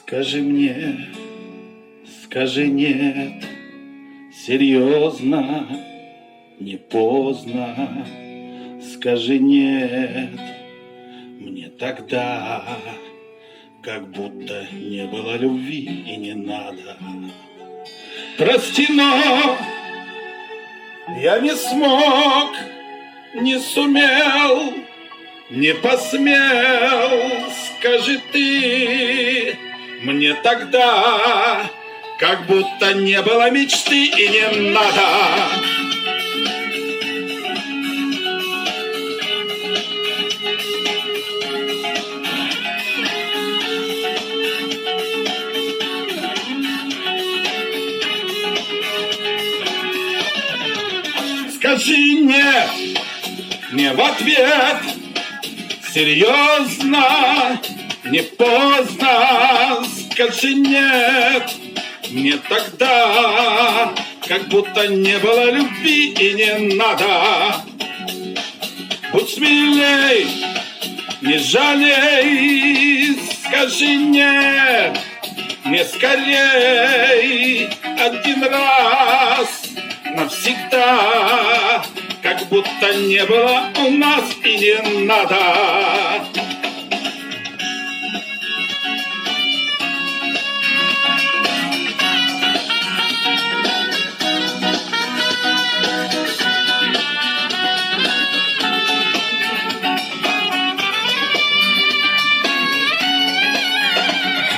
Скажи мне, скажи нет, серьезно, не поздно. Скажи нет, мне тогда, как будто не было любви и не надо. Прости, но я не смог, не сумел, не посмел. Скажи ты мне тогда, как будто не было мечты и не надо. Скажи нет, не в ответ, серьезно, не поздно. Скажи нет, мне тогда, как будто не было любви и не надо. Будь смелей, не жалей, скажи нет, мне скорей один раз. Навсегда, как будто не было у нас и не надо.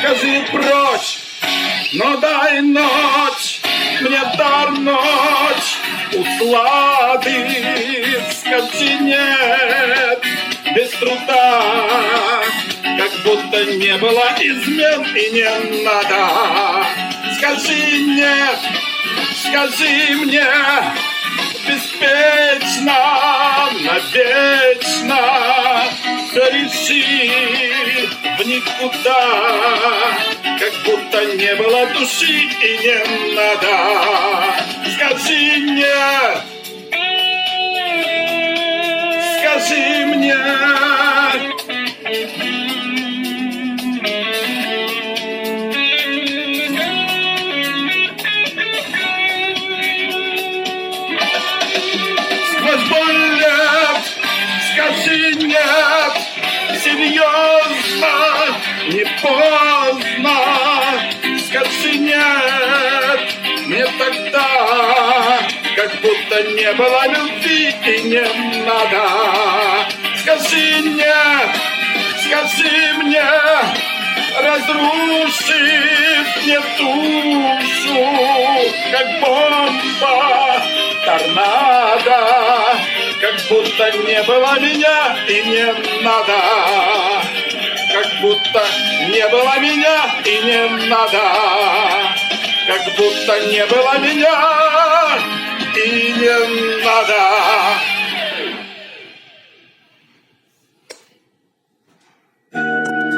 Скажи прочь, но дай ночь, мне дар ночь услады. Скажи нет, без труда, как будто не было измен и не надо. Скажи нет, скажи мне, беспечно, навечно, все реши в никуда, как будто не было души и не надо. Скажи нет, скажи мне. Сквозь боль лет скажи нет, серьезно, не поздно. Скажи нет, мне тогда, как будто не было любви и не надо. Скажи нет, скажи мне, разрушив мне душу, как бомба, торнадо, как будто не было меня и не надо. Как будто не было меня и не надо. Как будто не было меня и не надо.